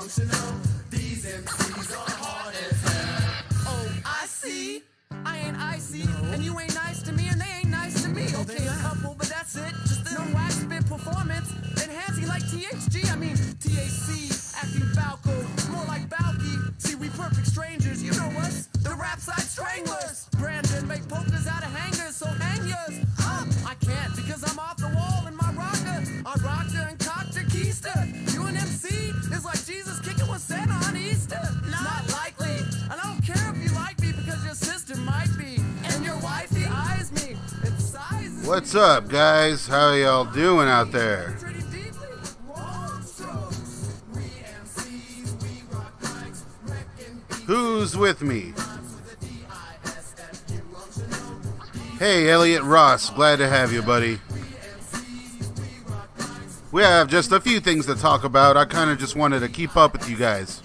Oh, I see. I ain't icy, and you ain't nice to me, and they ain't nice to me. Okay, a couple, but that's it. Just no wax spit performance. Enhancing like THG, I mean THC. Acting Balco, more like Balky. See, we perfect strangers, you know us. The rap side stranglers. Brandon make pokers out of hangers, so hang yours. I can't because I'm off the wall in my rocker. I rocked her and cocked her keister. You and MC is like Jesus kicking with Santa on Easter. Not likely, and I don't care if you like me because your sister might be, and your wifey eyes me and sizes. What's up, guys? How y'all doing out there? Who's with me? Hey, Elliot Ross. Glad to have you, buddy. We have just a few things to talk about. I kind of just wanted to keep up with you guys.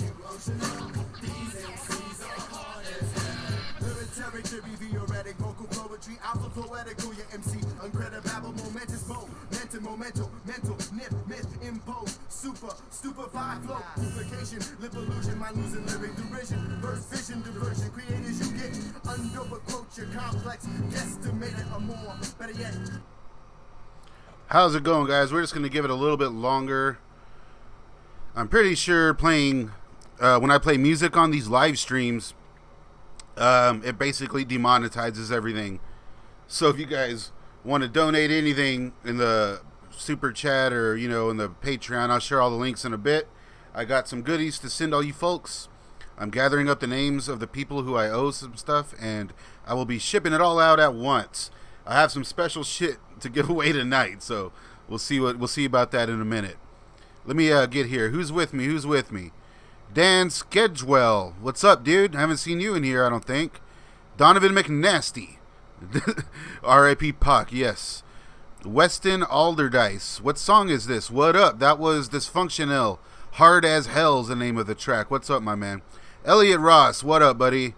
How's it going, guys? We're just going to give it a little bit longer. I'm pretty sure playing, when I play music on these live streams, it basically demonetizes everything. So if you guys want to donate anything in the super chat or, you know, in the Patreon, I'll share all the links in a bit. I got some goodies to send all you folks. I'm gathering up the names of the people who I owe some stuff, and I will be shipping it all out at once. I have some special shit to give away tonight, so we'll see about that in a minute. Let me get here. Who's with me? Dan Skedgewell. What's up, dude? I haven't seen you in here, I don't think. Donovan McNasty. R.I.P. Puck, yes. Weston Alderdice. What song is this? What up? That was Dysfunctional. Hard as Hell's the name of the track. What's up, my man? Elliot Ross. What up, buddy?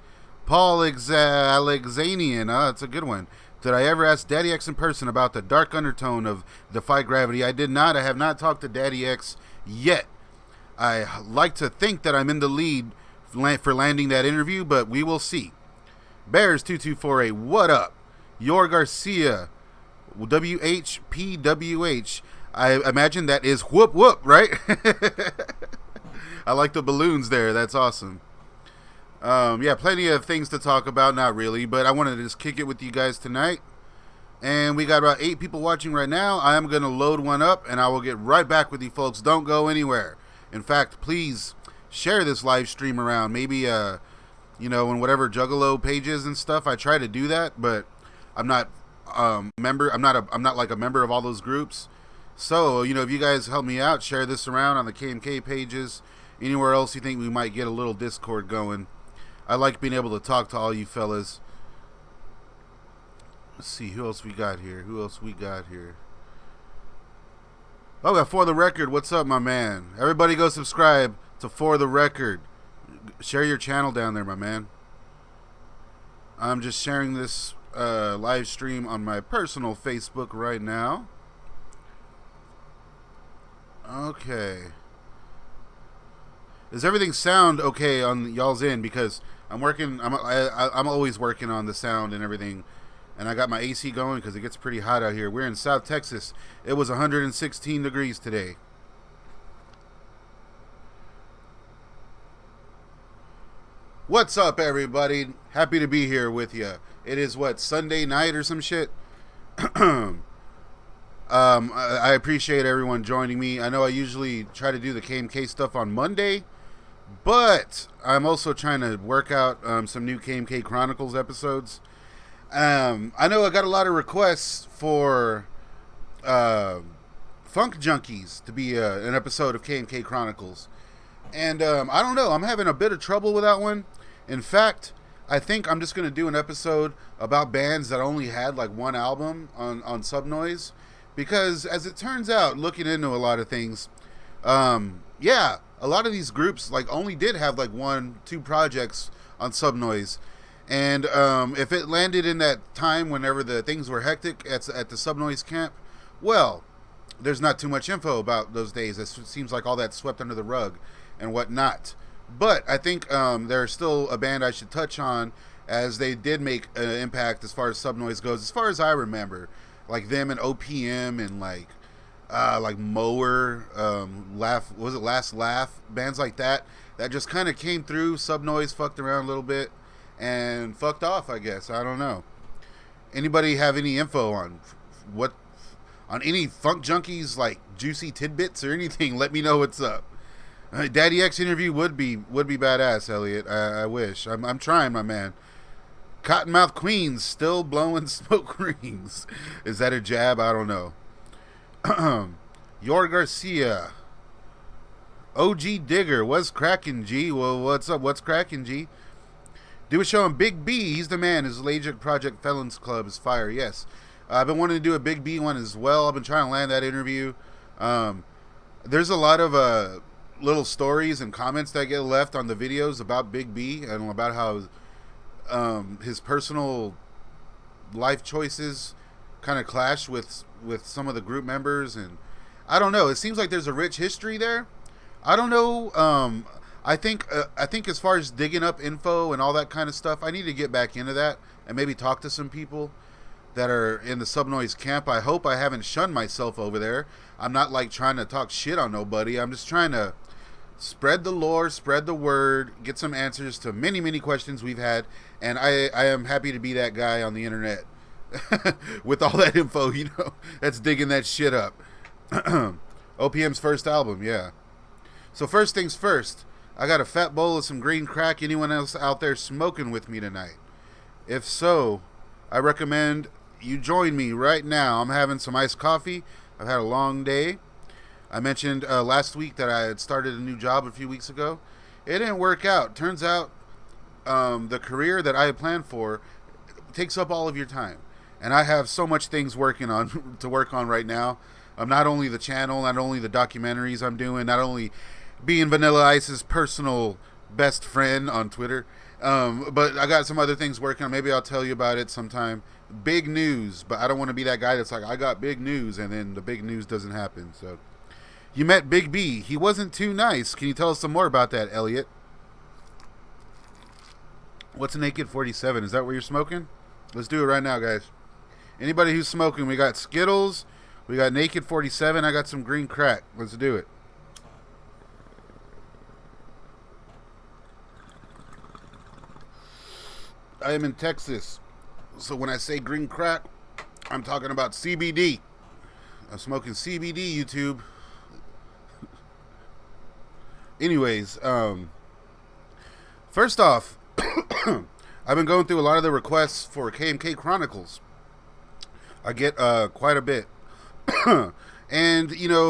Paul Alexanian. That's a good one. Did I ever ask Daddy X in person about the dark undertone of Defy Gravity? I did not. I have not talked to Daddy X yet. I like to think that I'm in the lead for landing that interview, but we will see. Bears2248, what up? Yor Garcia, WHPWH. I imagine that is whoop whoop, right? I like the balloons there. That's awesome. Yeah, plenty of things to talk about. Not really, but I wanted to just kick it with you guys tonight. And we got about 8 people watching right now. I am going to load one up, and I will get right back with you folks. Don't go anywhere. In fact, please share this live stream around. Maybe, you know, in whatever Juggalo pages and stuff. I try to do that, but I'm not member. I'm not like a member of all those groups. So, you know, if you guys help me out, share this around on the KMK pages. Anywhere else you think we might get a little Discord going. I like being able to talk to all you fellas. Let's see, who else we got here? Oh, we got For the Record. What's up, my man? Everybody go subscribe to For the Record. Share your channel down there, my man. I'm just sharing this live stream on my personal Facebook right now. Okay. Does everything sound okay on y'all's end? Because I'm always working on the sound and everything, and I got my AC going because it gets pretty hot out here. We're in South Texas. It was 116 degrees today. What's up, everybody? Happy to be here with you. It is Sunday night or some shit. I appreciate everyone joining me. I know I usually try to do the KMK stuff on Monday, but I'm also trying to work out some new KMK Chronicles episodes. I know I got a lot of requests for Funk Junkies to be an episode of KMK Chronicles. And I don't know. I'm having a bit of trouble with that one. In fact, I think I'm just going to do an episode about bands that only had like one album on Subnoise. Because as it turns out, looking into a lot of things, yeah, a lot of these groups like only did have like 1-2 projects on Subnoise. And if it landed in that time whenever the things were hectic at the Subnoise camp, well, there's not too much info about those days. It seems like all that's swept under the rug and whatnot. But I think they're still a band I should touch on, as they did make an impact as far as Subnoise goes, as far as I remember. Like them and OPM and like Mower, Laugh, was it Last Laugh? Bands like that just kind of came through. Subnoise fucked around a little bit and fucked off, I guess. I don't know. Anybody have any info on any Funk Junkies, like juicy tidbits or anything? Let me know what's up. Daddy X interview would be badass, Elliot. I wish. I'm trying, my man. Cottonmouth Queens still blowing smoke rings. Is that a jab? I don't know. Yor Garcia. OG Digger. What's cracking, G? Well, what's up? What's cracking, G? Do a show on Big B. He's the man. His Lagic Project Felons Club is fire. Yes. I've been wanting to do a Big B one as well. I've been trying to land that interview. There's a lot of little stories and comments that get left on the videos about Big B and about how his personal life choices kind of clash with some of the group members, and I don't know. It seems like there's a rich history there. I don't know. I think as far as digging up info and all that kind of stuff, I need to get back into that and maybe talk to some people that are in the Subnoise camp. I hope I haven't shunned myself over there. I'm not like trying to talk shit on nobody. I'm just trying to spread the lore, spread the word, get some answers to many, many questions we've had, and I am happy to be that guy on the internet with all that info, that's digging that shit up. OPM's first album, yeah. So first things first, I got a fat bowl of some green crack. Anyone else out there smoking with me tonight? If so, I recommend you join me right now. I'm having some iced coffee. I've had a long day. I mentioned last week that I had started a new job a few weeks ago. It didn't work out. Turns out the career that I had planned for takes up all of your time. And I have so much things to work on right now. Not only the channel, not only the documentaries I'm doing, not only being Vanilla Ice's personal best friend on Twitter, but I got some other things working on. Maybe I'll tell you about it sometime. Big news, but I don't want to be that guy that's like, I got big news, and then the big news doesn't happen. So, you met Big B. He wasn't too nice. Can you tell us some more about that, Elliot? What's a Naked 47? Is that what you're smoking? Let's do it right now, guys. Anybody who's smoking, we got Skittles, we got Naked 47, I got some green crack. Let's do it. I am in Texas, so when I say green crack, I'm talking about CBD. I'm smoking CBD, YouTube. Anyways, first off, I've been going through a lot of the requests for KMK Chronicles. I get quite a bit. And,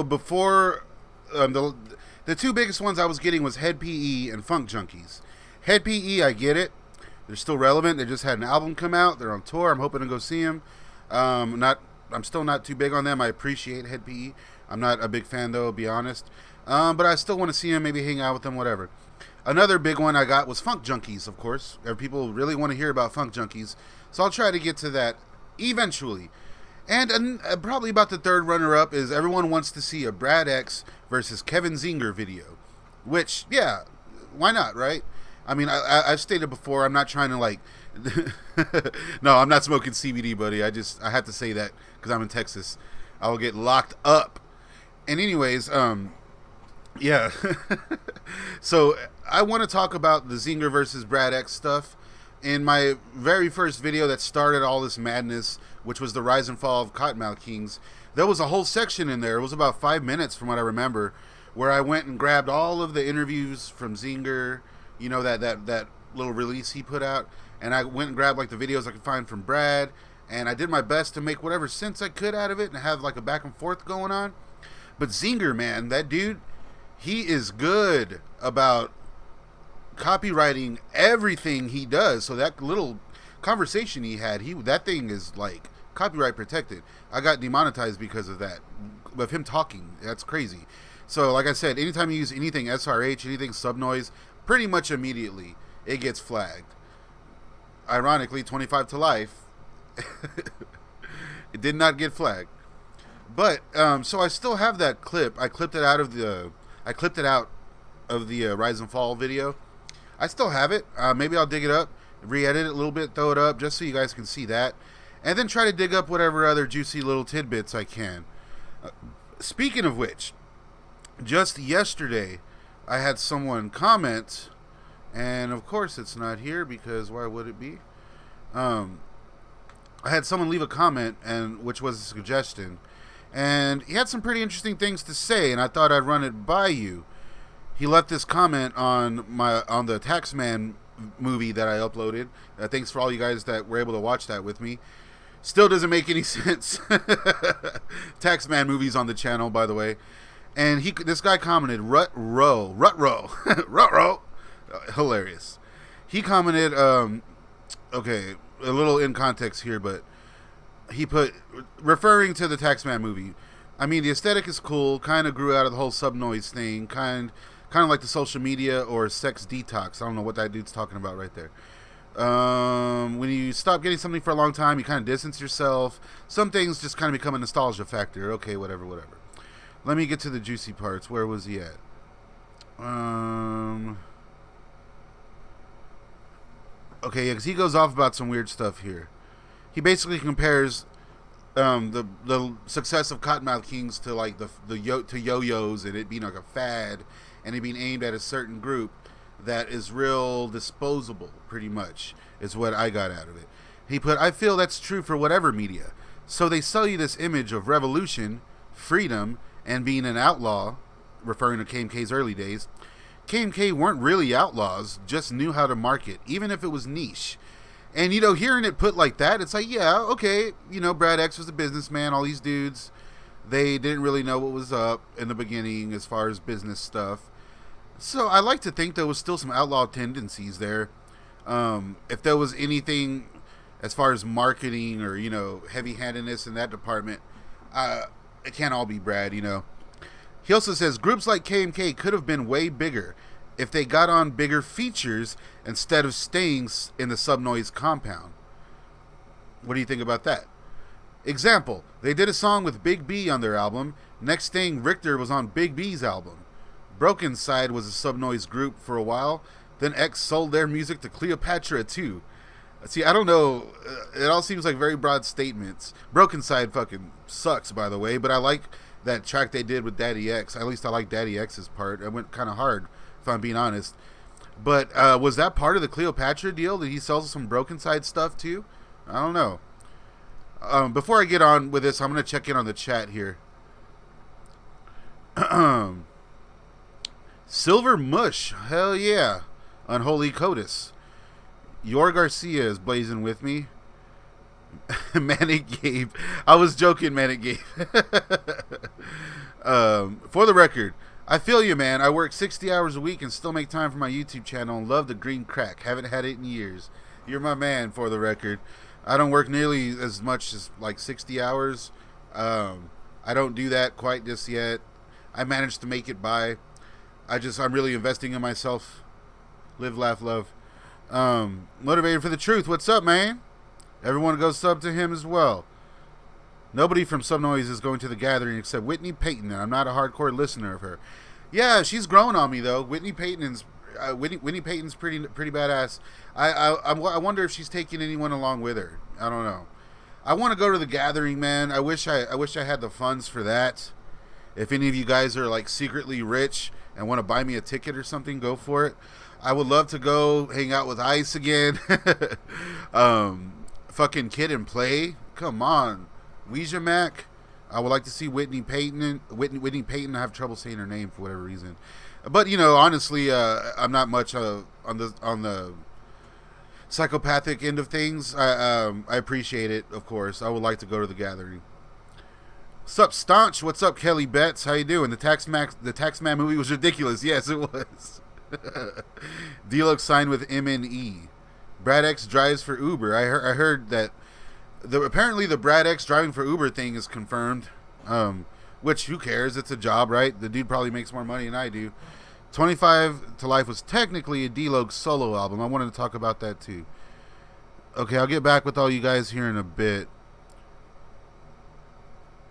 before, the two biggest ones I was getting was Head PE and Funk Junkies. Head PE, I get it. They're still relevant. They just had an album come out. They're on tour. I'm hoping to go see them. I'm still not too big on them. I appreciate Head PE. I'm not a big fan, though, to be honest. But I still want to see them, maybe hang out with them, whatever. Another big one I got was Funk Junkies, of course. People really want to hear about Funk Junkies. So I'll try to get to that eventually. And probably about the third runner-up is everyone wants to see a Brad X versus Kevin Zinger video. Which, yeah, why not, right? I mean, I've stated before, I'm not trying to, like... No, I'm not smoking CBD, buddy. I have to say that because I'm in Texas. I will get locked up. And anyways, yeah. So, I want to talk about the Zinger versus Brad X stuff. In my very first video that started all this madness, which was the rise and fall of Cottonmouth Kings, there was a whole section in there. It was about 5 minutes from what I remember, where I went and grabbed all of the interviews from Zinger, that little release he put out, and I went and grabbed like the videos I could find from Brad, and I did my best to make whatever sense I could out of it and have like a back and forth going on. But Zinger, man, that dude, he is good about copywriting everything he does. So that little conversation he had, that thing is like copyright protected. I got demonetized because of that, of him talking. That's crazy. So like I said, anytime you use anything SRH, anything Subnoise, pretty much immediately it gets flagged. Ironically, 25 to life, it did not get flagged. But so I still have that clip. I clipped it out of the Rise and Fall video. I still have it. Maybe I'll dig it up, re-edit it a little bit, throw it up just so you guys can see that, and then try to dig up whatever other juicy little tidbits I can. Speaking of which, just yesterday I had someone comment, and of course it's not here because why would it be? I had someone leave a comment, and which was a suggestion, and he had some pretty interesting things to say, and I thought I'd run it by you. He left this comment on the Taxman movie that I uploaded. Thanks for all you guys that were able to watch that with me. Still doesn't make any sense. Taxman movies on the channel, by the way. And this guy commented, Rut row, hilarious. He commented, okay, a little in context here, but he put, referring to the Taxman movie, I mean, the aesthetic is cool, kind of grew out of the whole sub-noise thing, kind of like the social media or sex detox. I don't know what that dude's talking about right there. When you stop getting something for a long time, you kind of distance yourself. Some things just kind of become a nostalgia factor. Okay, whatever. Let me get to the juicy parts. Where was he at? Okay, yeah, because he goes off about some weird stuff here. He basically compares the success of Cottonmouth Kings to like to yo-yos and it being like a fad and it being aimed at a certain group that is real disposable, pretty much, is what I got out of it. He put, I feel that's true for whatever media. So they sell you this image of revolution, freedom, and being an outlaw, referring to KMK's early days. KMK weren't really outlaws, just knew how to market, even if it was niche. And, hearing it put like that, it's like, yeah, okay, Brad X was a businessman, all these dudes, they didn't really know what was up in the beginning as far as business stuff. So I like to think there was still some outlaw tendencies there. If there was anything as far as marketing or, heavy-handedness in that department, it can't all be Brad, He also says, groups like KMK could have been way bigger if they got on bigger features instead of staying in the sub-noise compound. What do you think about that? Example, they did a song with Big B on their album. Next thing, Richter was on Big B's album. Broken Side was a sub-noise group for a while. Then X sold their music to Cleopatra too. See, I don't know. It all seems like very broad statements. Broken Side fucking sucks, by the way, but I like that track they did with Daddy X. At least I like Daddy X's part. It went kind of hard, if I'm being honest. But was that part of the Cleopatra deal? Did he sell some Broken Side stuff too? I don't know. Before I get on with this, I'm going to check in on the chat here. Silver Mush, hell yeah. Unholy Codus. Yor Garcia is blazing with me. Manic Gabe. I was joking, Manic Gabe. For the record, I feel you, man. I work 60 hours a week and still make time for my YouTube channel and love the green crack. Haven't had it in years. You're my man, for the record. I don't work nearly as much as like 60 hours. I don't do that quite just yet. I managed to make it by. I'm really investing in myself. Live, laugh, love. Motivated for the truth. What's up, man? Everyone go sub to him as well. Nobody from Subnoise is going to the gathering except Whitney Payton, and I'm not a hardcore listener of her. Yeah, she's grown on me though. Whitney Payton's pretty badass. I wonder if she's taking anyone along with her. I don't know. I want to go to the gathering, man. I wish I had the funds for that. If any of you guys are like secretly rich and want to buy me a ticket or something, go for it. I would love to go hang out with Ice again. Fucking Kid and Play. Come on. Ouija Mac. I would like to see Whitney Payton. Whitney Payton. I have trouble saying her name for whatever reason. But honestly, I'm not much on the psychopathic end of things. I appreciate it, of course. I would like to go to the gathering. What's up, Staunch? What's up, Kelly Betts? How you doing? The Taxman movie was ridiculous. Yes, it was. D-Lux signed with M&E. Brad X drives for Uber. I heard that apparently the Brad X driving for Uber thing is confirmed. Which, who cares? It's a job, right? The dude probably makes more money than I do. 25 to Life was technically a D-Lux solo album. I wanted to talk about that too. Okay, I'll get back with all you guys here in a bit.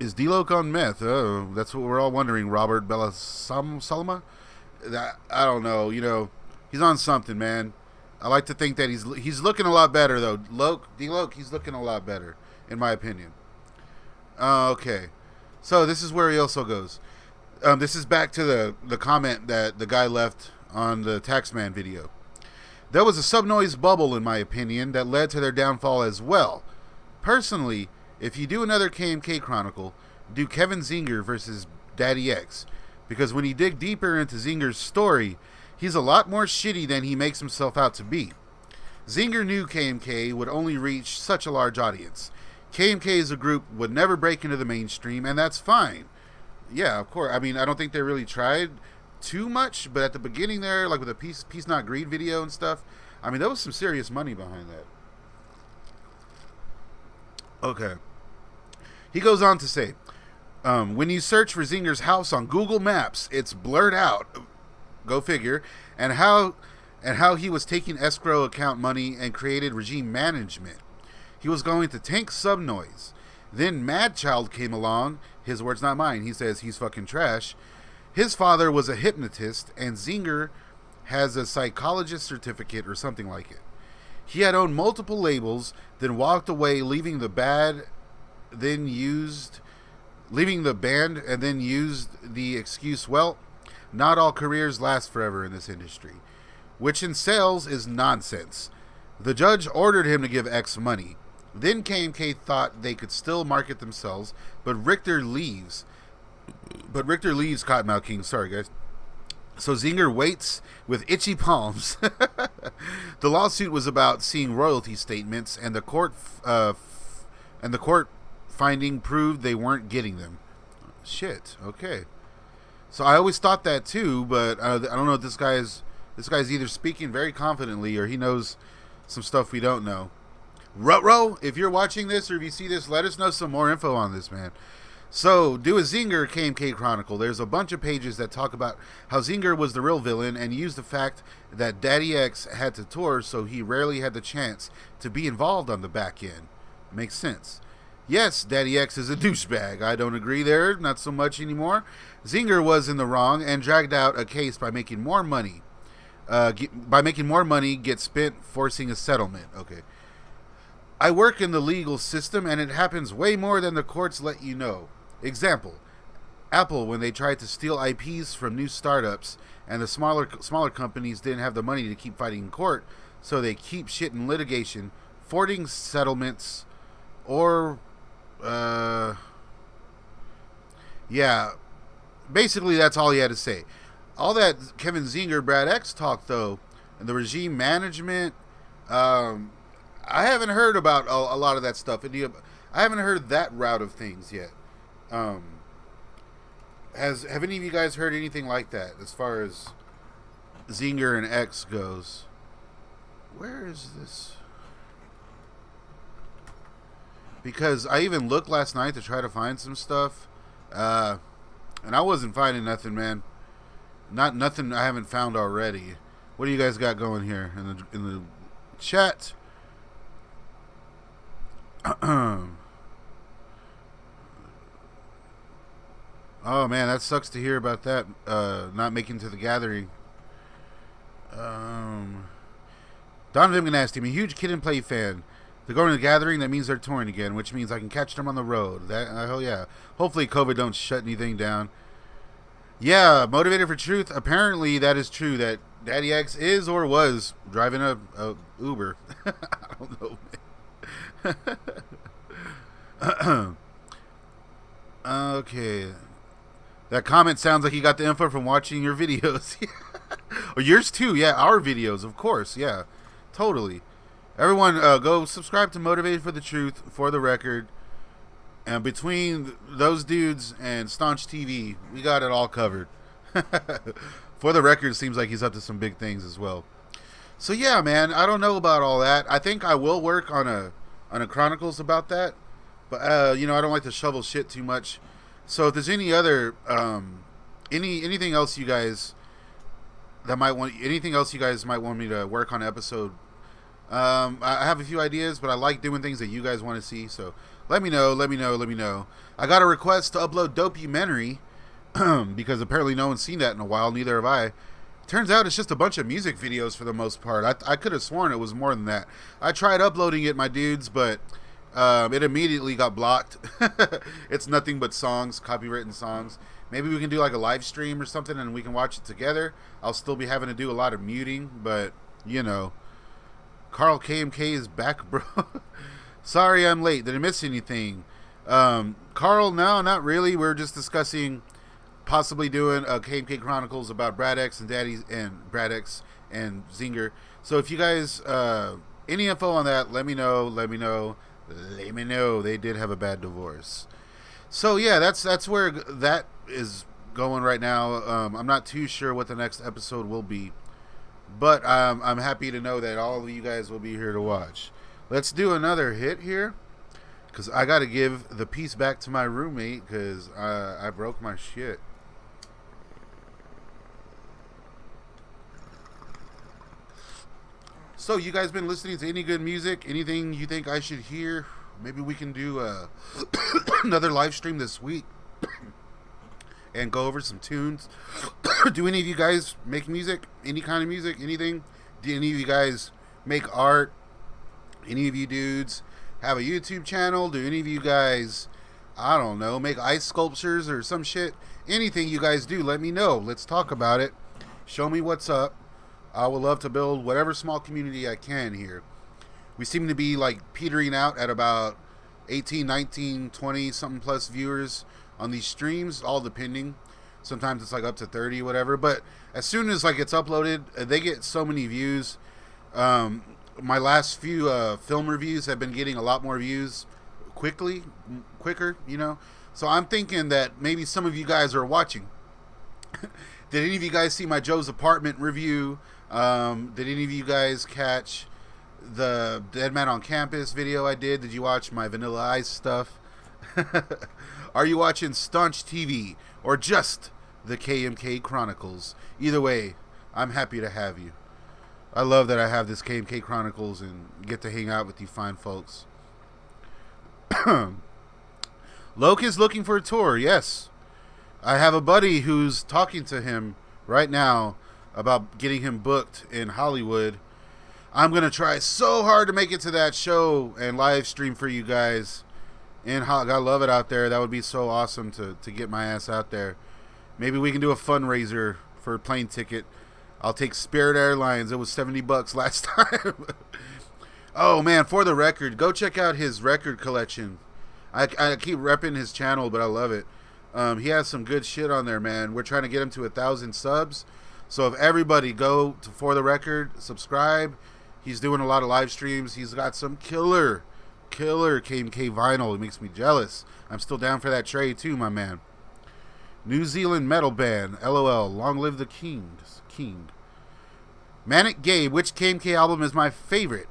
Is D-Loc on meth? Oh, that's what we're all wondering. Robert Salama? I don't know. You know, he's on something, man. I like to think that he's looking a lot better though. D-Loc, he's looking a lot better, in my opinion. Okay, so this is where he also goes. This is back to the comment that the guy left on the Taxman video. There was a sub-noise bubble, in my opinion, that led to their downfall as well. Personally, if you do another KMK Chronicle, do Kevin Zinger versus Daddy X. Because when you dig deeper into Zinger's story, he's a lot more shitty than he makes himself out to be. Zinger knew KMK would only reach such a large audience. KMK as a group would never break into the mainstream, and that's fine. Yeah, of course. I mean, I don't think they really tried too much, but at the beginning there, like with the Peace Not Greed video and stuff, I mean, there was some serious money behind that. Okay. He goes on to say, when you search for Zinger's house on Google Maps, it's blurred out. Go figure. And how he was taking escrow account money and created regime management. He was going to tank Subnoise. Then Madchild came along. His words, not mine. He says he's fucking trash. His father was a hypnotist, and Zinger has a psychologist certificate or something like it. He had owned multiple labels, then walked away, leaving the band, and then used the excuse, well, not all careers last forever in this industry, which in sales is nonsense. The judge ordered him to give X money. Then KMK thought they could still market themselves, but Richter leaves Cottonmouth King. Sorry, guys. So Zinger waits with itchy palms. The lawsuit was about seeing royalty statements, and the court finding proved they weren't getting them. Shit. Okay. So I always thought that too, but I don't know if this guy's either speaking very confidently or he knows some stuff we don't know. Rutro, if you're watching this or if you see this, let us know some more info on this, man. So, do a Zinger KMK Chronicle. There's a bunch of pages that talk about how Zinger was the real villain and used the fact that Daddy X had to tour, so he rarely had the chance to be involved on the back end. Makes sense. Yes, Daddy X is a douchebag. I don't agree there, not so much anymore. Zinger was in the wrong and dragged out a case by making more money. Get spent forcing a settlement. Okay. I work in the legal system, and it happens way more than the courts let you know. Example, Apple, when they tried to steal IPs from new startups, and the smaller companies didn't have the money to keep fighting in court, so they keep shit in litigation, forwarding settlements, or, yeah, basically that's all he had to say. All that Kevin Zinger, Brad X talk, though, and the regime management, I haven't heard about a lot of that stuff. I haven't heard that route of things yet. Have any of you guys heard anything like that as far as Zinger and X goes? Where is this? Because I even looked last night to try to find some stuff, and I wasn't finding nothing, man. Nothing I haven't found already. What do you guys got going here in the chat? Oh man, that sucks to hear about that. Not making to the gathering. Donovan Ganasti, I'm a huge Kid and Play fan. They're going to the gathering. That means they're touring again, which means I can catch them on the road. Hell yeah. Hopefully COVID don't shut anything down. Yeah, Motivated for Truth. Apparently that is true. That Daddy X is or was driving a Uber. I don't know, man. Okay. That comment sounds like you got the info from watching your videos. Or yours too. Yeah, our videos, of course. Yeah, totally. Everyone, go subscribe to Motivated for the Truth, for the record. And between those dudes and Staunch TV, we got it all covered. For the record, seems like he's up to some big things as well. So yeah, man, I don't know about all that. I think I will work on a Chronicles about that. But I don't like to shovel shit too much. So if there's any other anything else you guys might want me to work on an episode I have a few ideas, but I like doing things that you guys want to see. So let me know. I got a request to upload Documentary because apparently no one's seen that in a while. Neither have I. Turns out it's just a bunch of music videos for the most part. I could have sworn it was more than that. I tried uploading it, my dudes, but it immediately got blocked. It's nothing but songs, copywritten songs. Maybe we can do like a live stream or something and we can watch it together. I'll still be having to do a lot of muting, but you know. Carl KMK is back, bro. Sorry I'm late. Did I miss anything? Carl, no, not really. We're just discussing possibly doing a KMK Chronicles about Brad X and Brad X and Zinger. So if you guys any info on that, let me know. They did have a bad divorce. So yeah, that's where that is going right now. I'm not too sure what the next episode will be, but I'm happy to know that all of you guys will be here to watch. Let's do another hit here, because I got to give the piece back to my roommate because I broke my shit. So you guys been listening to any good music? Anything you think I should hear? Maybe we can do another live stream this week and go over some tunes. Do any of you guys make music? Any kind of music? Anything? Do any of you guys make art? Any of you dudes have a YouTube channel? Do any of you guys, I don't know, make ice sculptures or some shit? Anything you guys do, let me know. Let's talk about it. Show me what's up. I would love to build whatever small community I can here. We seem to be like petering out at about 18, 19, 20 something plus viewers on these streams, all depending. Sometimes it's like up to 30, whatever. But as soon as like it's uploaded, they get so many views. My last few film reviews have been getting a lot more views quicker, you know. So I'm thinking that maybe some of you guys are watching. Did any of you guys see my Joe's Apartment review? Did any of you guys catch the Dead Man on Campus video I did? Did you watch my Vanilla Ice stuff? Are you watching Staunch TV or just the KMK Chronicles? Either way, I'm happy to have you. I love that I have this KMK Chronicles and get to hang out with you fine folks. Loke is looking for a tour, yes. I have a buddy who's talking to him right now about getting him booked in Hollywood. I'm going to try so hard to make it to that show and live stream for you guys. And I love it out there. That would be so awesome to get my ass out there. Maybe we can do a fundraiser for a plane ticket. I'll take Spirit Airlines. It was $70 last time. Oh, man, for the record, go check out his record collection. I keep repping his channel, but I love it. He has some good shit on there, man. We're trying to get him to 1,000 subs. So if everybody go to For the Record, subscribe. He's doing a lot of live streams. He's got some killer KMK vinyl. It makes me jealous. I'm still down for that trade too, my man. New Zealand metal band, LOL. Long live the king. Manic Gabe, which KMK album is my favorite?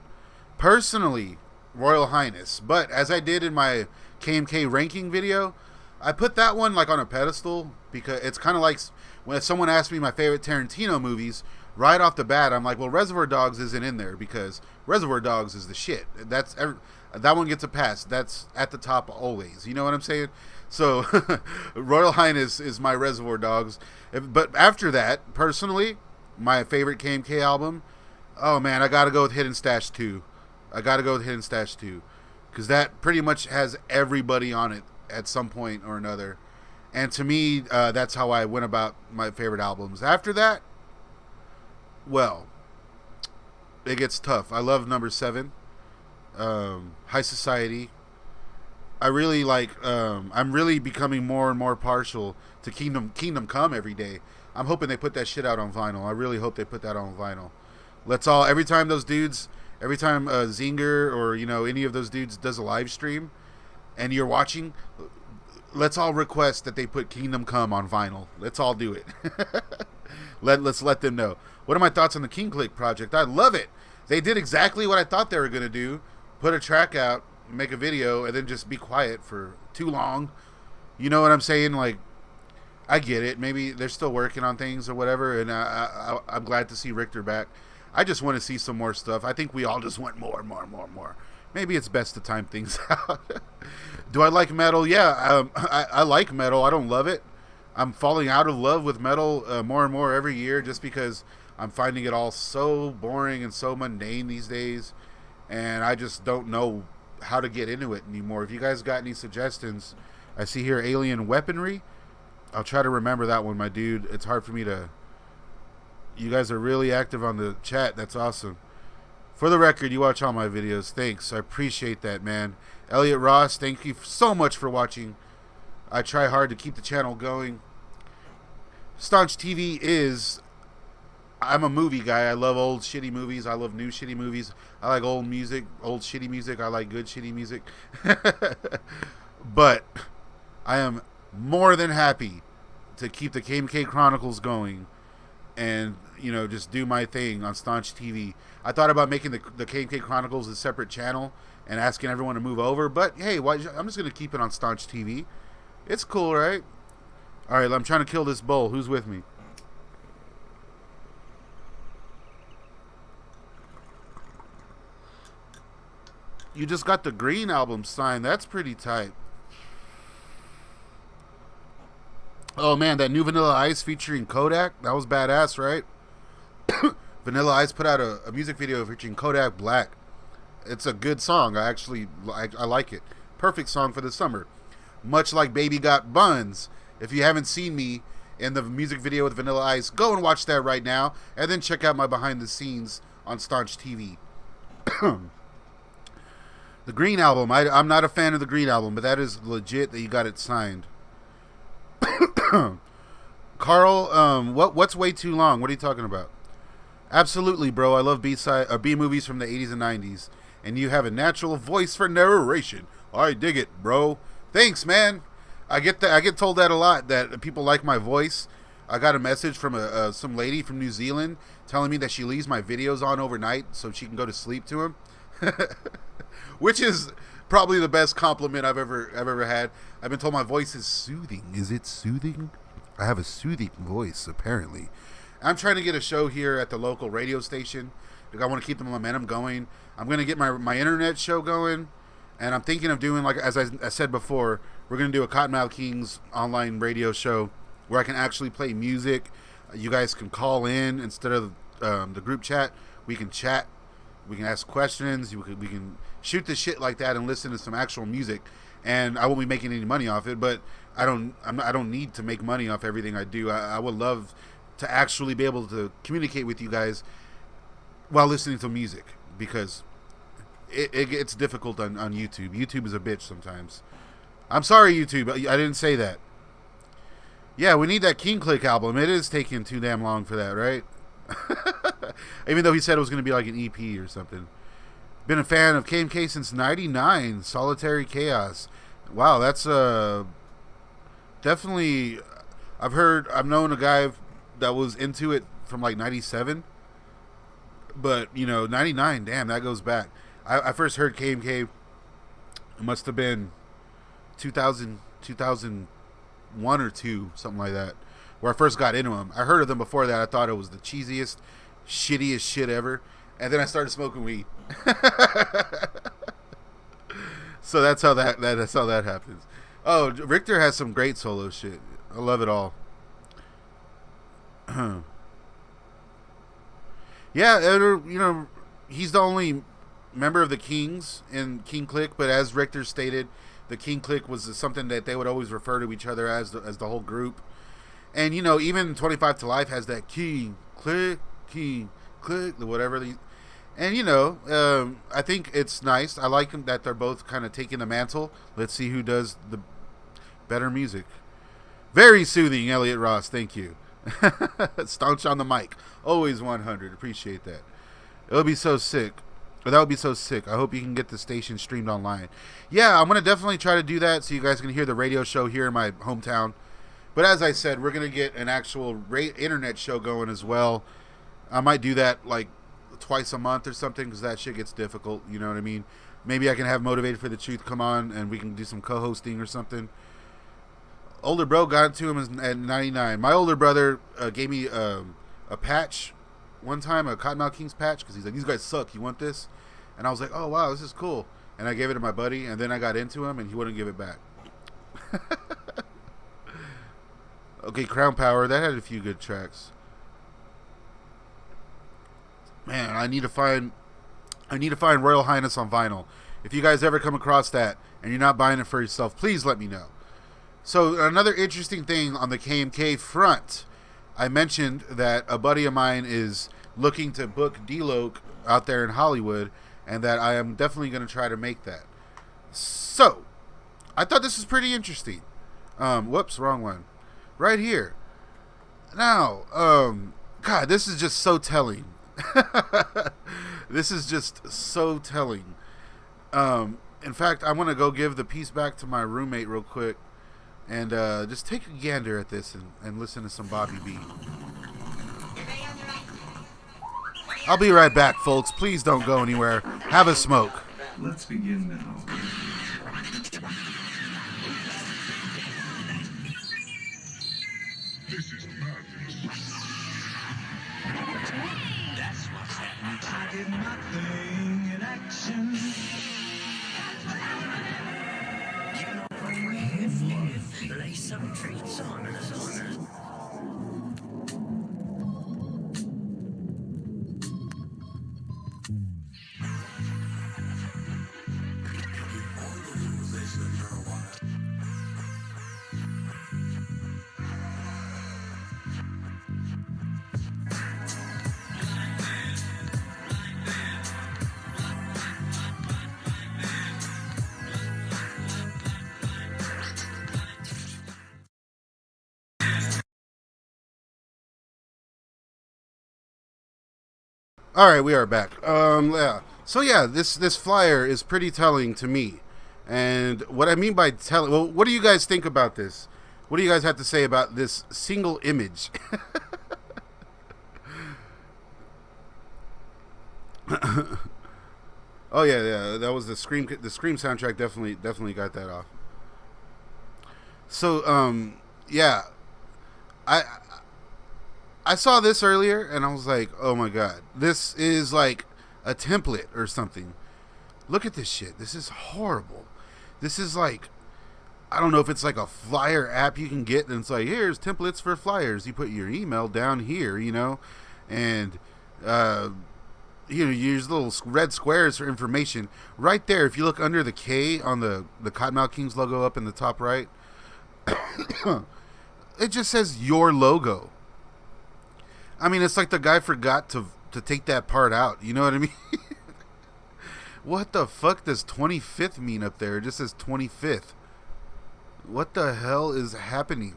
Personally, Royal Highness. But as I did in my KMK ranking video, I put that one like on a pedestal because it's kind of like when someone asks me my favorite Tarantino movies, right off the bat, I'm like, well, Reservoir Dogs isn't in there because Reservoir Dogs is the shit. That one gets a pass. That's at the top always. You know what I'm saying? So Royal Highness is my Reservoir Dogs. But after that, personally, my favorite KMK album, oh man, I got to go with Hidden Stash 2. Because that pretty much has everybody on it at some point or another. And to me, that's how I went about my favorite albums. After that, well, it gets tough. I love number 7, High Society. I really like, I'm really becoming more and more partial to Kingdom Come every day. I'm hoping they put that shit out on vinyl. I really hope they put that on vinyl. Every time Zinger or, you know, any of those dudes does a live stream and you're watching, let's all request that they put Kingdom Come on vinyl. Let's all do it. Let's let them know. What are my thoughts on the King Click project? I love it. They did exactly what I thought they were going to do. Put a track out, make a video, and then just be quiet for too long. You know what I'm saying? Like, I get it. Maybe they're still working on things or whatever, and I'm glad to see Richter back. I just want to see some more stuff. I think we all just want more and more and more and more. Maybe it's best to time things out. Do I like metal? Yeah, I like metal. I don't love it. I'm falling out of love with metal more and more every year just because I'm finding it all so boring and so mundane these days. And I just don't know how to get into it anymore. If you guys got any suggestions, I see here Alien Weaponry. I'll try to remember that one, my dude. It's hard for me to... You guys are really active on the chat. That's awesome. For the record, you watch all my videos. Thanks. I appreciate that, man. Elliot Ross, thank you so much for watching. I try hard to keep the channel going. Staunch TV is... I'm a movie guy. I love old shitty movies. I love new shitty movies. I like old music, old shitty music. I like good shitty music. But I am more than happy to keep the KMK Chronicles going and, you know, just do my thing on Staunch TV. I thought about making the KMK Chronicles a separate channel and asking everyone to move over, but hey, I'm just going to keep it on Staunch TV. It's cool, right? All right, I'm trying to kill this bull. Who's with me? You just got the Green album signed. That's pretty tight. Oh man, that new Vanilla Ice featuring Kodak, that was badass, right? Vanilla Ice put out a music video featuring Kodak Black. It's a good song. I like it. Perfect song for the summer. Much like Baby Got Buns. If you haven't seen me in the music video with Vanilla Ice, go and watch that right now, and then check out my behind the scenes on Staunch TV. The Green album, I'm not a fan of the Green album, but that is legit that you got it signed. Carl, what's way too long? What are you talking about? Absolutely, bro. I love B movies from the 80s and 90s, and you have a natural voice for narration. I dig it, bro. Thanks, man. I get told that a lot, that people like my voice. I got a message from some lady from New Zealand telling me that she leaves my videos on overnight so she can go to sleep to them. Which is probably the best compliment I've ever had. I've been told my voice is soothing. Is it soothing? I have a soothing voice, apparently. I'm trying to get a show here at the local radio station. I want to keep the momentum going. I'm going to get my internet show going. And I'm thinking of doing, like as I said before, we're going to do a Cottonmouth Kings online radio show where I can actually play music. You guys can call in instead of the group chat. We can chat. We can ask questions. We can shoot the shit like that and listen to some actual music. And I won't be making any money off it, but I don't need to make money off everything I do. I would love to actually be able to communicate with you guys while listening to music, because it gets difficult on YouTube. YouTube is a bitch sometimes. I'm sorry, YouTube. I didn't say that. Yeah, we need that King Click album. It is taking too damn long for that, right? Even though he said it was going to be like an EP or something. Been a fan of KMK since '99. Solitary Chaos. Wow, that's definitely. I've known a guy that was into it from like '97, but you know, '99. Damn, that goes back. I first heard KMK. It must have been 2001 or 2, something like that, where I first got into them. I heard of them before that. I thought it was the cheesiest, shittiest shit ever. And then I started smoking weed. So that's how that happens. Oh, Richter has some great solo shit. I love it all. Yeah, you know, he's the only member of the Kings in King Click, but as Richter stated, the King Click was something that they would always refer to each other as the whole group. And you know, even 25 to Life has that King Click, whatever. And you know, I think it's nice. I like them that they're both kind of taking the mantle. Let's see who does the better music. Very soothing, Elliot Ross. Thank you. Staunch on the mic. Always 100. Appreciate that. It would be so sick. That would be so sick. I hope you can get the station streamed online. Yeah, I'm going to definitely try to do that so you guys can hear the radio show here in my hometown. But as I said, we're going to get an actual internet show going as well. I might do that like twice a month or something, because that shit gets difficult. You know what I mean? Maybe I can have Motivated for the Truth come on and we can do some co-hosting or something. Older bro got it to him at 99. My older brother gave me a patch one time a Cottonmouth Kings patch because he's like, these guys suck. You want this? And I was like, oh wow, this is cool. And I gave it to my buddy, and then I got into him, and he wouldn't give it back. Okay, Crown Power, that had a few good tracks. Man, I need to find Royal Highness on vinyl. If you guys ever come across that and you're not buying it for yourself, please let me know. So another interesting thing on the KMK front, I mentioned that a buddy of mine is looking to book D-Loc out there in Hollywood, and that I am definitely going to try to make that. So, I thought this was pretty interesting. Whoops, wrong one. Right here. Now, God, this is just so telling. This is just so telling. In fact, I want to go give the piece back to my roommate real quick and just take a gander at this and listen to some Bobby B. I'll be right back, folks. Please don't go anywhere. Have a smoke. Let's begin now. This is madness. That's what's happening. I did nothing in action. You know what we're here for. Lay some treats on us. All right, we are back. Yeah. So yeah, this flyer is pretty telling to me, and what I mean by telling. Well, what do you guys think about this? What do you guys have to say about this single image? Oh yeah, that was the Scream soundtrack. Definitely got that off. So yeah, I saw this earlier and I was like, oh my god, this is like a template or something. Look at this shit. This is horrible. This is like, I don't know if it's like a flyer app you can get and it's like, here's templates for flyers. You put your email down here, you know, and you use little red squares for information. Right there, if you look under the K on the Cottonmouth Kings logo up in the top right, it just says your logo. I mean, it's like the guy forgot to take that part out. You know what I mean? What the fuck does 25th mean up there? It just says 25th. What the hell is happening?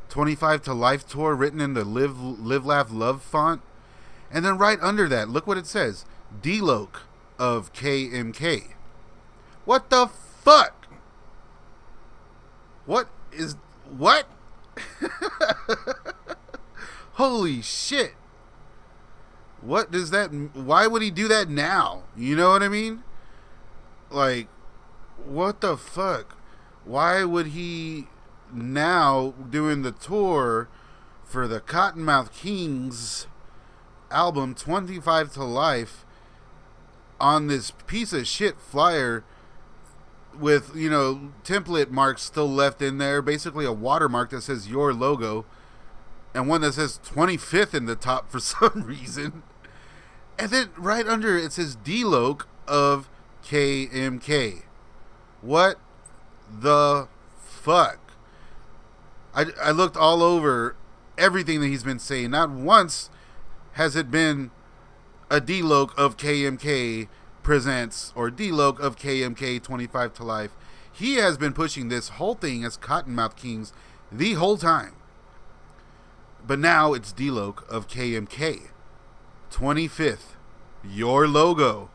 25 to Life Tour written in the Live, Laugh, Love font. And then right under that, look what it says. D-Loc of KMK. What the fuck? What? Holy shit. What does that... Why would he do that now? You know what I mean? Like, what the fuck? Why would he now, doing the tour for the Cottonmouth Kings album 25 to Life, on this piece of shit flyer with, you know, template marks still left in there, basically a watermark that says your logo, and one that says 25th in the top for some reason. And then right under it says D-Loc of KMK. What the fuck? I looked all over everything that he's been saying. Not once has it been a D-Loc of KMK presents or D-Loc of KMK 25 to Life. He has been pushing this whole thing as Cottonmouth Kings the whole time. But now it's D-Loc of KMK 25th. Your logo.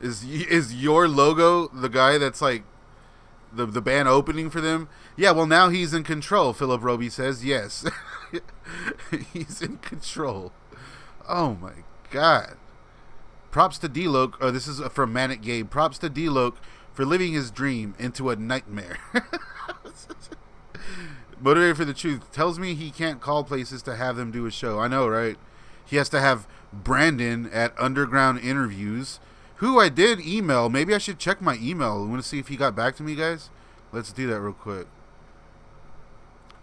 Is your logo the guy that's like the band opening for them? Yeah, well now he's in control, Philip Roby says. Yes. He's in control. Oh my god. Props to D-Loc. Oh, this is from Manic Gabe. Props to D-Loc for living his dream into a nightmare. Motivated for the Truth tells me he can't call places to have them do a show. I know, right? he has to have Brandon at Underground Interviews, who I did email. Maybe I should check my email. I want to see if he got back to me, guys. Let's do that real quick.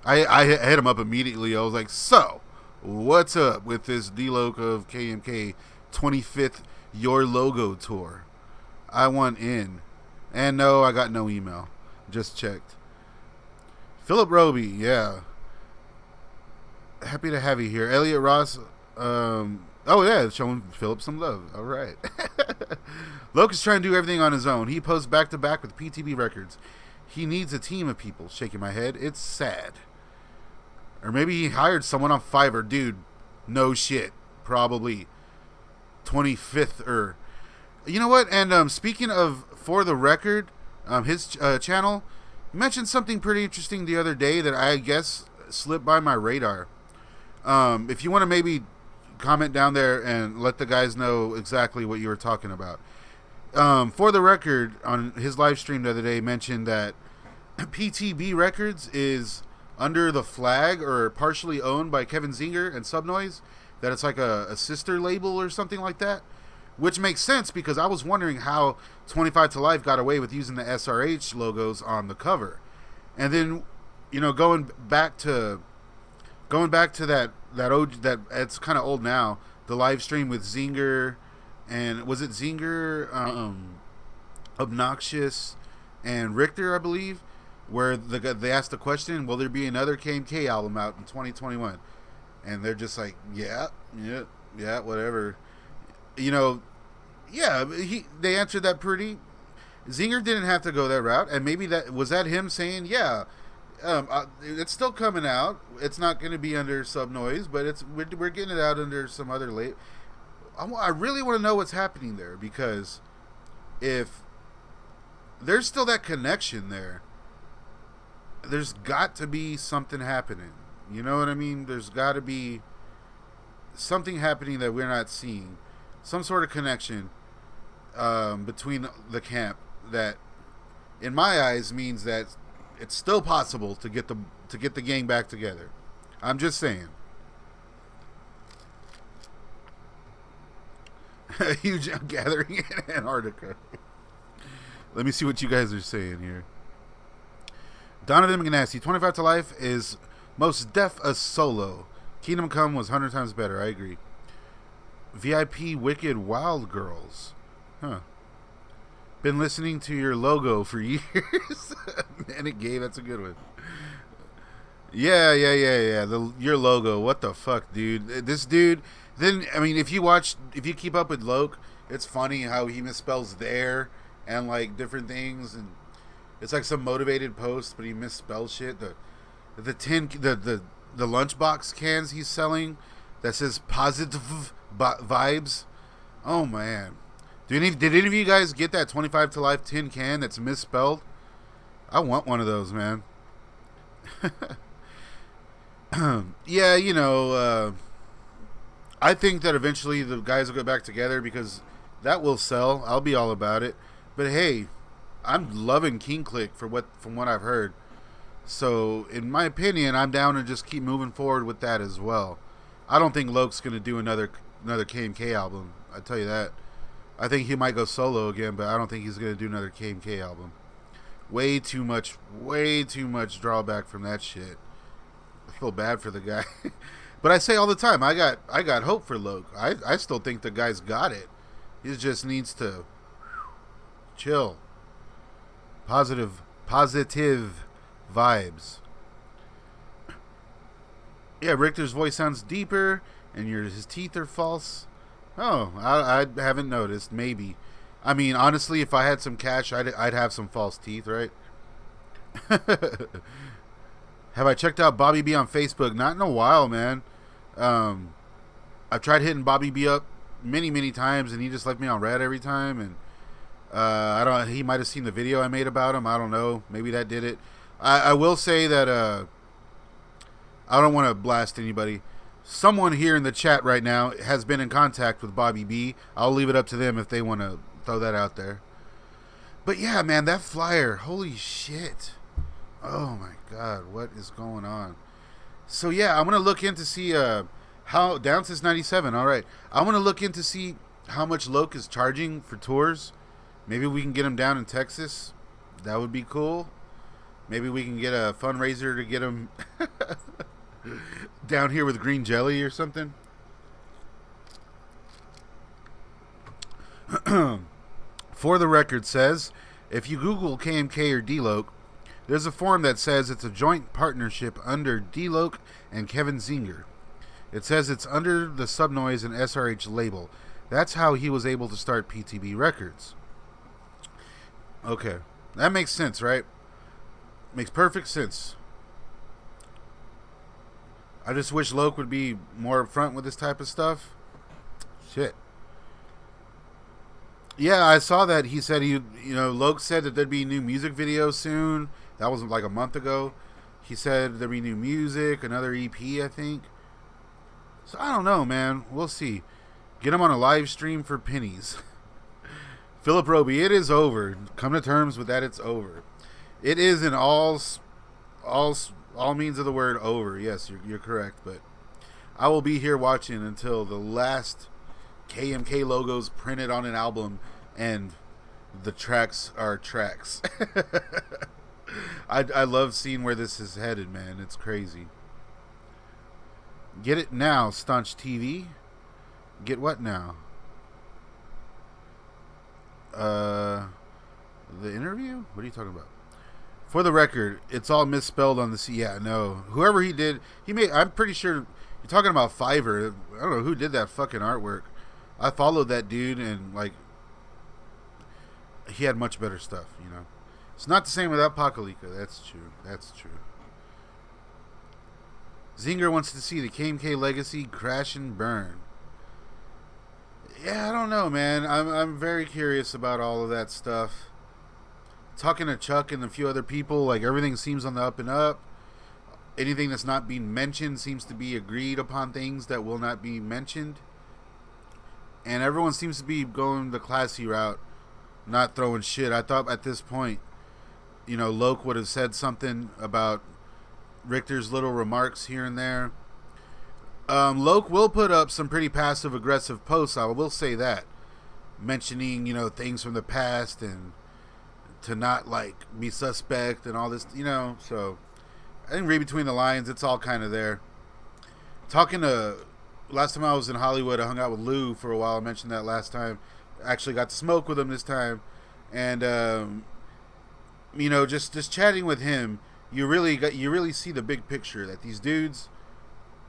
I hit him up immediately. I was like, so, what's up with this D-Loc of KMK 25th Your Logo tour? I want in. And no, I got no email. Just checked. Philip Roby, yeah. Happy to have you here. Elliot Ross, oh yeah, showing Philip some love. All right. Loc is trying to do everything on his own. He posts back to back with PTB Records. He needs a team of people. Shaking my head. It's sad. Or maybe he hired someone on Fiverr. Dude, no shit. Probably 25th or... You know what? And speaking of For the Record, his channel, mentioned something pretty interesting the other day that I guess slipped by my radar. If you want to maybe comment down there and let the guys know exactly what you were talking about. For the Record, on his live stream the other day, mentioned that PTB Records is under the flag or partially owned by Kevin Zinger and Subnoise, that it's like a sister label or something like that, which makes sense because I was wondering how 25 to Life got away with using the SRH logos on the cover. And then, you know, going back to that old, that it's kind of old now, the live stream with Zinger, and was it Zinger, Obnoxious, and Richter, I believe, where they asked the question, will there be another KMK album out in 2021? And they're just like, yeah, whatever. You know, yeah, they answered that pretty. Zinger didn't have to go that route, and maybe that was that him saying, yeah, it's still coming out. It's not going to be under Subnoise, but we're getting it out under some other label. I really want to know what's happening there, because if there's still that connection there, there's got to be something happening. You know what I mean? There's got to be something happening that we're not seeing. Some sort of connection between the camp that, in my eyes, means that it's still possible to get the gang back together. I'm just saying. A huge gathering in Antarctica. Let me see what you guys are saying here. Donovan McNasty, 25 to Life is most def a solo. Kingdom Come was 100 times better. I agree. VIP Wicked Wild Girls. Huh. Been listening to your logo for years. Manic Gay, that's a good one. Yeah. Your logo. What the fuck, dude? This dude. Then, I mean, if you keep up with Loc, it's funny how he misspells there and like different things, and it's like some motivated post, but he misspells shit. The lunchbox cans he's selling that says positive vibes. Oh man, did any of you guys get that 25 to Life tin can that's misspelled? I want one of those, man. Yeah, you know, I think that eventually the guys will go back together because that will sell. I'll be all about it. But hey, I'm loving King Click from what I've heard. So, in my opinion, I'm down to just keep moving forward with that as well. I don't think Loc's going to do another KMK album. I tell you that. I think he might go solo again, but I don't think he's going to do another KMK album. Way too much drawback from that shit. I feel bad for the guy. But I say all the time, I got hope for Loc. I still think the guy's got it. He just needs to chill. Positive vibes. Yeah, Richter's voice sounds deeper, and his teeth are false. Oh, I haven't noticed. Maybe. I mean, honestly, if I had some cash, I'd have some false teeth, right? Have I checked out Bobby B on Facebook? Not in a while, man. I've tried hitting Bobby B up many times, and he just left me on red every time. And he might have seen the video I made about him. I don't know. Maybe that did it. I will say that I don't want to blast anybody. Someone here in the chat right now has been in contact with Bobby B. I'll leave it up to them if they want to throw that out there. But yeah, man, that flyer, holy shit. Oh my God, what is going on? So yeah, I'm going to look in to see How down since '97? All right, I want to look in to see how much Loke is charging for tours. Maybe we can get him down in Texas. That would be cool. Maybe we can get a fundraiser to get him down here with green jelly or something. For the Record says, if you Google KMK or D-Loke, there's a forum that says it's a joint partnership under D-Loke and Kevin Zinger. It says it's under the Subnoise and SRH label. That's how he was able to start PTB Records. Okay. That makes sense, right? Makes perfect sense. I just wish Loke would be more upfront with this type of stuff. Shit. Yeah, I saw that. He said Loke said that there'd be new music videos soon. That was like a month ago. He said there'd be new music, another EP, I think. So I don't know, man. We'll see. Get him on a live stream for pennies. Philip Roby, it is over. Come to terms with that. It's over. It is in all means of the word over. Yes, you're correct. But I will be here watching until the last KMK logos printed on an album and the tracks are tracks. I love seeing where this is headed, man. It's crazy. Get it now, Staunch TV. Get what now? The interview? What are you talking about? For the Record, it's all misspelled on the C. Yeah, no. Whoever he did, I'm pretty sure you're talking about Fiverr. I don't know who did that fucking artwork. I followed that dude and he had much better stuff, you know. It's not the same without Pakalika. That's true. That's true. Zinger wants to see the KMK legacy crash and burn. Yeah, I don't know, man. I'm very curious about all of that stuff. Talking to Chuck and a few other people, everything seems on the up and up. Anything that's not being mentioned seems to be agreed upon things that will not be mentioned. And everyone seems to be going the classy route, not throwing shit. I thought at this point, Loke would have said something about Richter's little remarks here and there. Loke will put up some pretty passive-aggressive posts, I will say that. Mentioning, things from the past and to not, be suspect and all this, So, I think read between the lines. It's all kind of there. Last time I was in Hollywood, I hung out with Lou for a while. I mentioned that last time. Actually got to smoke with him this time. And, just chatting with him, you really see the big picture that these dudes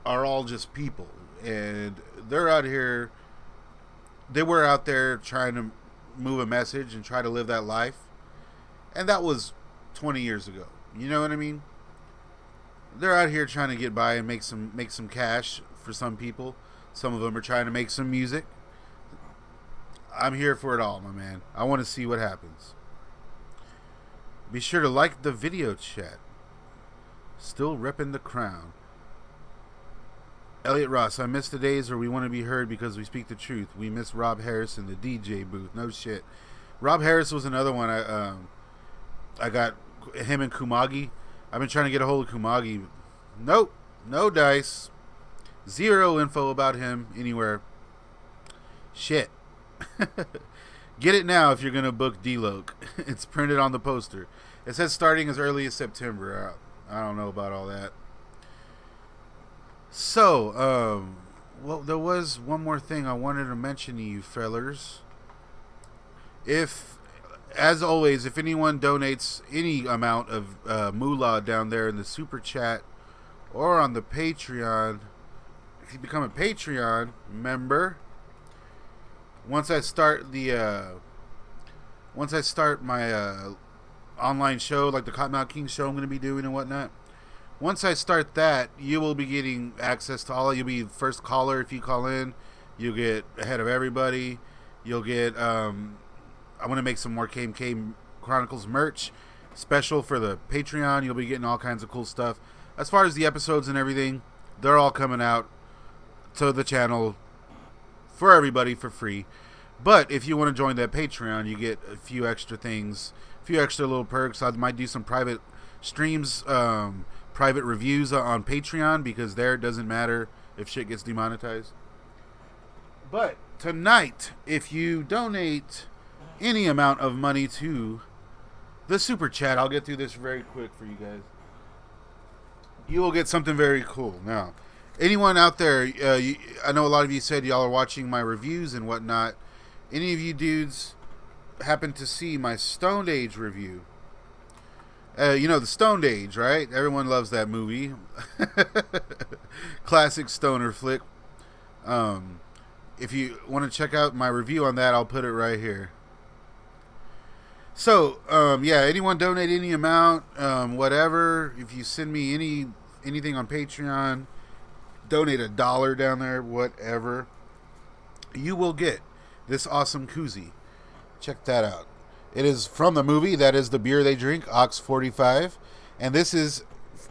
are all just people, and they were out there trying to move a message and try to live that life, and that was 20 years ago. You know what I mean? They're out here trying to get by and make some cash for some people. Some of them are trying to make some music. I'm here for it all, my man. I want to see what happens. Be sure to like the video chat. Still repping the crown. Elliot Ross, I miss the days where we want to be heard because we speak the truth. We miss Rob Harris in the DJ booth. No shit. Rob Harris was another one. I got him and Kumagi. I've been trying to get a hold of Kumagi. Nope. No dice. Zero info about him anywhere. Shit. Get it now if you're going to book D-Loke. It's printed on the poster. It says starting as early as September. I don't know about all that. So, there was one more thing I wanted to mention to you fellers. As always, if anyone donates any amount of moolah down there in the super chat or on the Patreon, if you become a Patreon member, once I start my online show, like the Cottonmouth King show I'm going to be doing and whatnot, once I start that, you will be getting access to all. You'll be the first caller if you call in. You'll get ahead of everybody. You'll get, I want to make some more KMK Chronicles merch special for the Patreon. You'll be getting all kinds of cool stuff. As far as the episodes and everything, they're all coming out to the channel for everybody for free. But if you want to join that Patreon, you get a few extra things, a few extra little perks. I might do some private streams, private reviews on Patreon, because there it doesn't matter if shit gets demonetized. But tonight, if you donate any amount of money to the super chat, I'll get through this very quick for you guys. You will get something very cool. Now, anyone out there, I know a lot of you said y'all are watching my reviews and whatnot. Any of you dudes happen to see my Stoned Age review? You know, the Stoned Age, right? Everyone loves that movie. Classic stoner flick. If you want to check out my review on that, I'll put it right here. So, yeah, anyone donate any amount, whatever. If you send me anything on Patreon, donate $1 down there, whatever, you will get this awesome koozie. Check that out. It is from the movie. That is the beer they drink, Ox 45. And this is,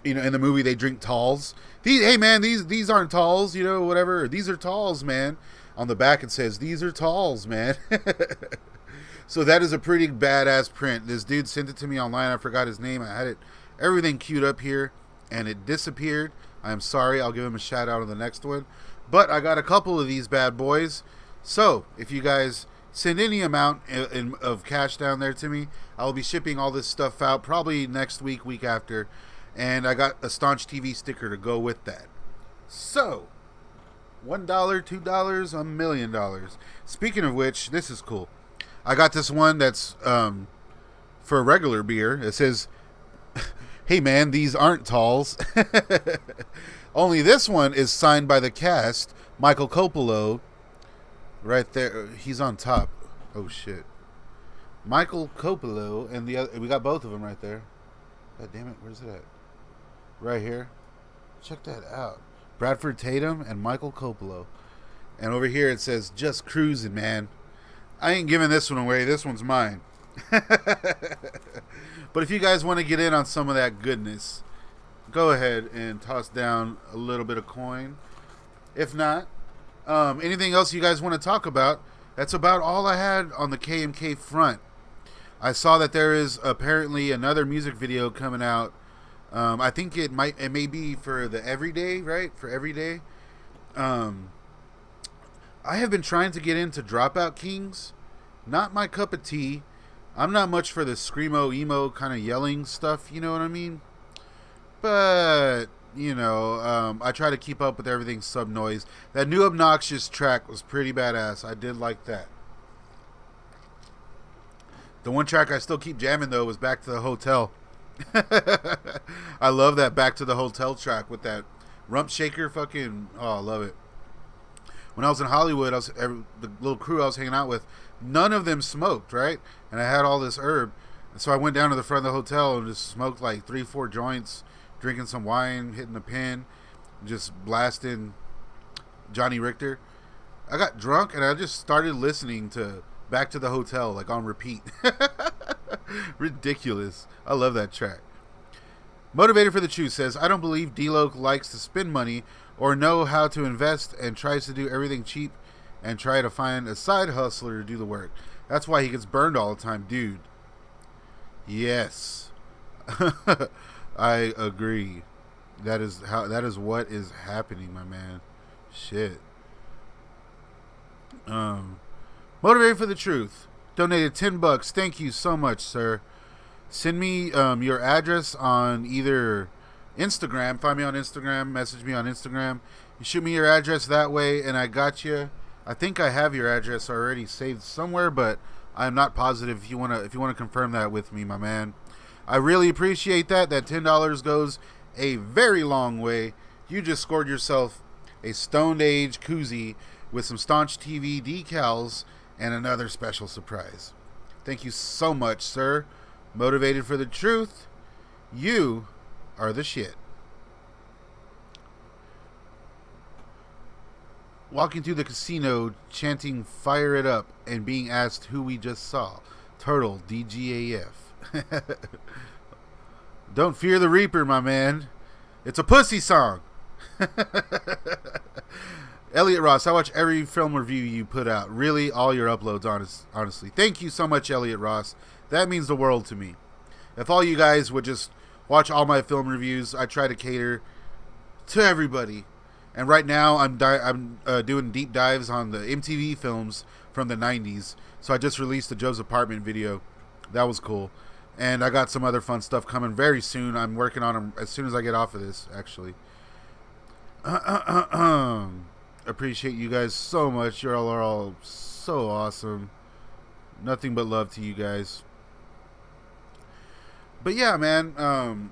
you know, in the movie they drink Talls. Hey man, these aren't Talls, you know, whatever. These are Talls, man. On the back it says, these are Talls, man. So that is a pretty badass print. This dude sent it to me online. I forgot his name. I had everything queued up here, and it disappeared. I'm sorry. I'll give him a shout out on the next one. But I got a couple of these bad boys. So if you guys send any amount of cash down there to me, I'll be shipping all this stuff out probably next week, week after. And I got a Staunch TV sticker to go with that. So, $1, $2, $1 million. Speaking of which, this is cool. I got this one that's for a regular beer. It says, hey man, these aren't Talls. Only this one is signed by the cast, Michael Coppola. Right there, he's on top. Oh shit, Michael Coppola and the other. We got both of them right there. God damn it, where's it at? Right here. Check that out. Bradford Tatum and Michael Coppola. And over here it says, "Just cruising, man." I ain't giving this one away. This one's mine. But if you guys want to get in on some of that goodness, go ahead and toss down a little bit of coin. If not, anything else you guys want to talk about? That's about all I had on the KMK front. I saw that there is apparently another music video coming out. I think it may be for the Everyday, right? For Everyday. I have been trying to get into Dropout Kings. Not my cup of tea. I'm not much for the screamo, emo kind of yelling stuff, you know what I mean? But you know, I try to keep up with everything sub noise. That new Obnoxious track was pretty badass. I did like that. The one track I still keep jamming though was Back to the Hotel. I love that Back to the Hotel track with that rump shaker fucking, oh, I love it. When I was in Hollywood, the little crew I was hanging out with, none of them smoked, right? And I had all this herb. And so I went down to the front of the hotel and just smoked like 3-4 joints, drinking some wine, hitting the pen, just blasting Johnny Richter. I got drunk and I just started listening to Back to the Hotel, like on repeat. Ridiculous. I love that track. Motivated for the Truth says, I don't believe D-Lo likes to spend money or know how to invest and tries to do everything cheap and try to find a side hustler to do the work. That's why he gets burned all the time, dude. Yes. I agree. That is what is happening, my man. Shit. Motivated for the Truth donated $10. Thank you so much, sir. Send me your address on either Instagram. Find me on Instagram. Message me on Instagram. You shoot me your address that way, and I got you. I think I have your address already saved somewhere, but I'm not positive. If you wanna confirm that with me, my man, I really appreciate that. That $10 goes a very long way. You just scored yourself a Stoned Age koozie with some Staunch TV decals and another special surprise. Thank you so much, sir. Motivated for the Truth, you are the shit. Walking through the casino, chanting "Fire it up" and being asked who we just saw. Turtle, DGAF. Don't fear the Reaper, my man. It's a pussy song. Elliot Ross, I watch every film review you put out. Really, all your uploads, honestly. Thank you so much, Elliot Ross. That means the world to me. If all you guys would just watch all my film reviews, I try to cater to everybody. And right now, I'm doing deep dives on the MTV films from the 90s. So I just released the Joe's Apartment video. That was cool. And I got some other fun stuff coming very soon. I'm working on them as soon as I get off of this, actually. Appreciate you guys so much. You all are all so awesome. Nothing but love to you guys. But yeah, man,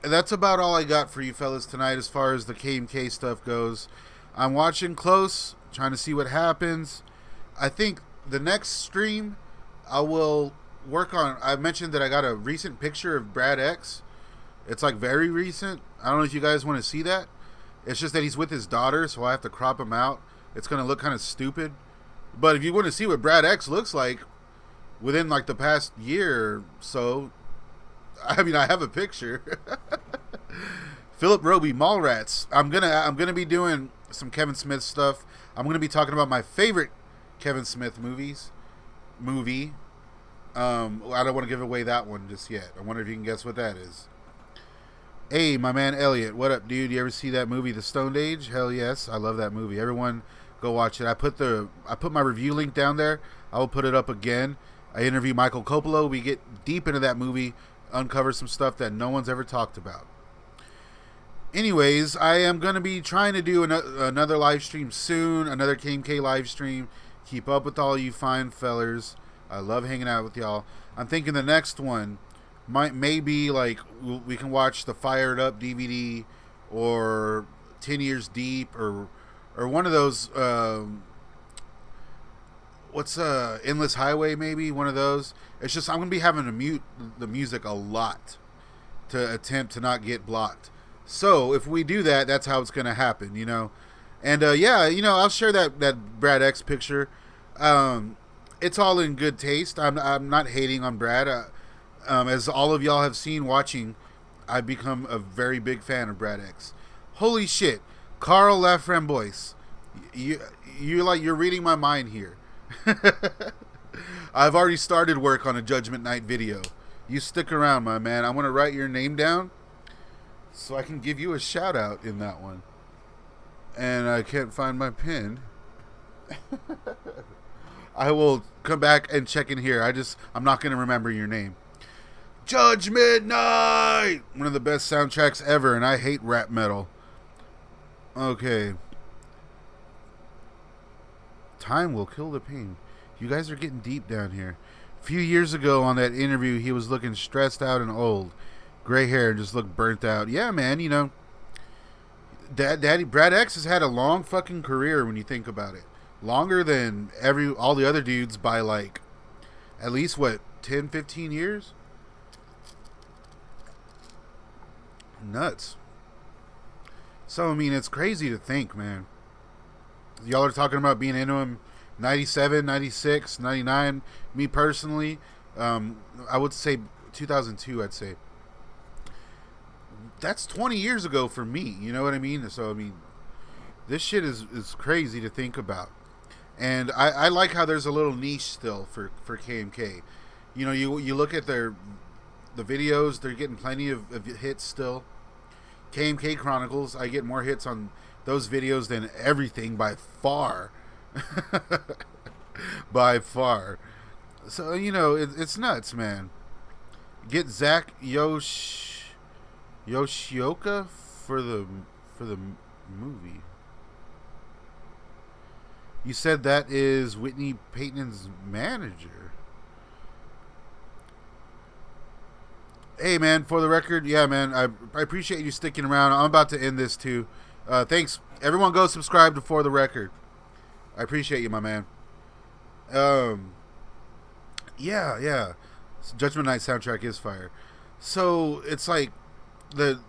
that's about all I got for you fellas tonight as far as the KMK stuff goes. I'm watching close, trying to see what happens. I think the next stream I will work on. I mentioned that I got a recent picture of Brad X. It's like very recent. I don't know if you guys want to see that. It's just that he's with his daughter, so I have to crop him out. It's going to look kind of stupid. But if you want to see what Brad X looks like within like the past year or so, I mean, I have a picture. Philip Roby, Mallrats. I'm gonna be doing some Kevin Smith stuff. I'm gonna be talking about my favorite Kevin Smith movie. I don't want to give away that one just yet. I wonder if you can guess what that is. Hey, my man Elliot, what up, dude? You ever see that movie, The Stone Age? Hell yes, I love that movie. Everyone, go watch it. I put my review link down there. I will put it up again. I interview Michael Coppola. We get deep into that movie, uncover some stuff that no one's ever talked about. Anyways, I am going to be trying to do another live stream soon, another KMK live stream. Keep up with all you fine fellers. I love hanging out with y'all. I'm thinking the next one may be like we can watch the Fired Up DVD or 10 Years Deep or one of those Endless Highway, maybe one of those. It's just I'm gonna be having to mute the music a lot to attempt to not get blocked. So if we do that, that's how it's gonna happen, you know. And yeah, you know, I'll share that Brad X picture. It's all in good taste. I'm not hating on Brad. As all of y'all have seen watching, I've become a very big fan of Brad X. Holy shit, Carl Laframboise, you're reading my mind here. I've already started work on a Judgment Night video. You stick around, my man. I want to write your name down so I can give you a shout out in that one. And I can't find my pen. I will come back and check in here. I'm not going to remember your name. Judgment Night! One of the best soundtracks ever, and I hate rap metal. Okay. Time will kill the pain. You guys are getting deep down here. A few years ago on that interview, he was looking stressed out and old. Gray hair and just looked burnt out. Yeah, man, you know. Daddy Brad X has had a long fucking career when you think about it. Longer than all the other dudes by like at least 10, 15 years? Nuts. So I mean, it's crazy to think, man. Y'all are talking about being into him 97, 96, 99. Me personally, I would say 2002, I'd say. That's 20 years ago for me, you know what I mean? So I mean, this shit is crazy to think about. And I like how there's a little niche still for KMK. You know, you look at the videos, they're getting plenty of hits still. KMK Chronicles, I get more hits on those videos than everything by far. By far. So, you know, it's nuts, man. Get Zach Yoshioka for the movie. You said that is Whitney Payton's manager. Hey, man, for the record, yeah, man, I appreciate you sticking around. I'm about to end this, too. Thanks. Everyone go subscribe to For the Record. I appreciate you, my man. Yeah. Judgment Night soundtrack is fire. So, it's like the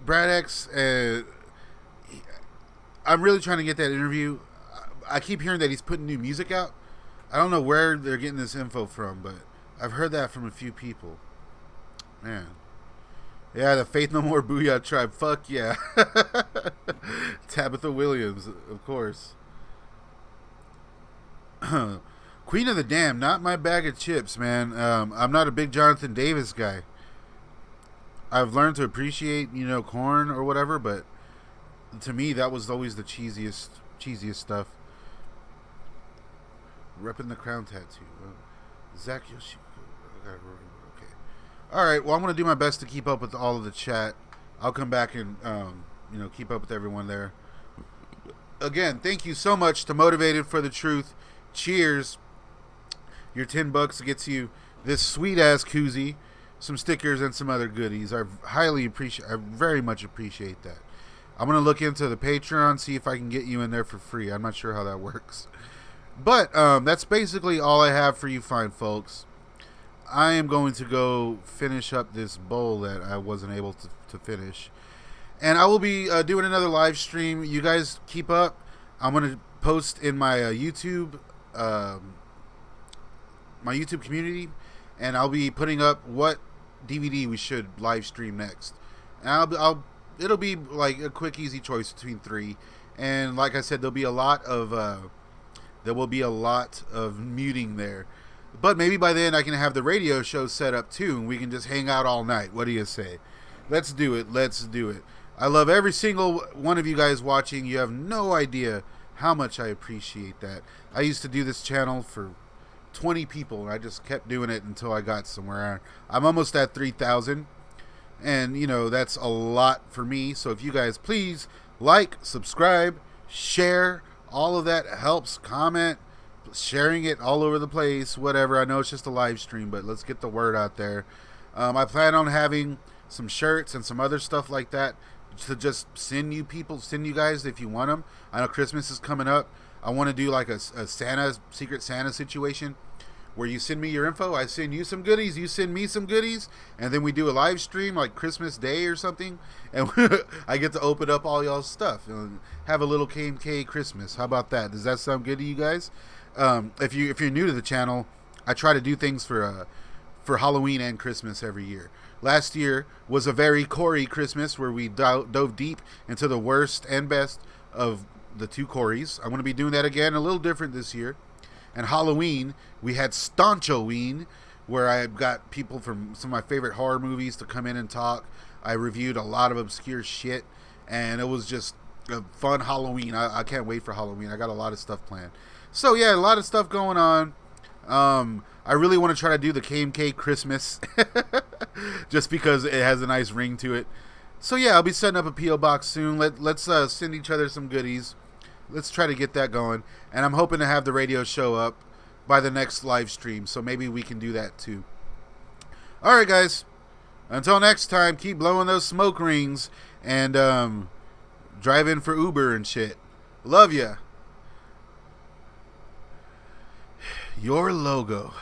Brad X, I'm really trying to get that interview. I keep hearing that he's putting new music out. I don't know where they're getting this info from, but I've heard that from a few people. Man. Yeah, the Faith No More Booyah Tribe. Fuck yeah. Tabitha Williams, of course. Queen of the Damned, not my bag of chips, man. I'm not a big Jonathan Davis guy. I've learned to appreciate, Korn or whatever, but to me, that was always the cheesiest stuff. Repping the crown tattoo. Zach Yoshi. Okay. All right. Well, I'm gonna do my best to keep up with all of the chat. I'll come back and keep up with everyone there. Again, thank you so much to Motivated for the Truth. Cheers. Your $10 gets you this sweet ass koozie, some stickers, and some other goodies. I very much appreciate that. I'm gonna look into the Patreon, see if I can get you in there for free. I'm not sure how that works. But that's basically all I have for you fine folks. I am going to go finish up this bowl that I wasn't able to finish. And I will be doing another live stream. You guys keep up. I'm going to post in my YouTube community. And I'll be putting up what DVD we should live stream next. And it'll be like a quick, easy choice between 3. And like I said, there will be a lot of muting there. But maybe by then I can have the radio show set up too, and we can just hang out all night. What do you say? Let's do it. I love every single one of you guys watching. You have no idea how much I appreciate that. I used to do this channel for 20 people, and I just kept doing it until I got somewhere. I'm almost at 3,000, and that's a lot for me. So if you guys please like, subscribe, share, all of that helps. Comment, sharing it all over the place, whatever. I know it's just a live stream, but let's get the word out there. I plan on having some shirts and some other stuff like that to just send you guys if you want them. I know Christmas is coming up. I want to do like a Secret Santa situation where you send me your info, I send you some goodies, you send me some goodies, and then we do a live stream like Christmas Day or something, and I get to open up all y'all's stuff and have a little KMK Christmas. How about that? Does that sound good to you guys? If you're new to the channel, I try to do things for Halloween and Christmas every year. Last year was a very Corey Christmas where we dove deep into the worst and best of the 2 Corys. I'm going to be doing that again, a little different this year. And Halloween, we had Staunchoween, where I got people from some of my favorite horror movies to come in and talk. I reviewed a lot of obscure shit, and it was just a fun Halloween. I can't wait for Halloween. I got a lot of stuff planned. So yeah, a lot of stuff going on. I really want to try to do the KMK Christmas just because it has a nice ring to it. So yeah, I'll be setting up a P.O. box soon. Let's send each other some goodies. Let's try to get that going. And I'm hoping to have the radio show up by the next live stream, so maybe we can do that too. Alright guys, until next time, keep blowing those smoke rings and drive in for Uber and shit. Love ya. Your logo.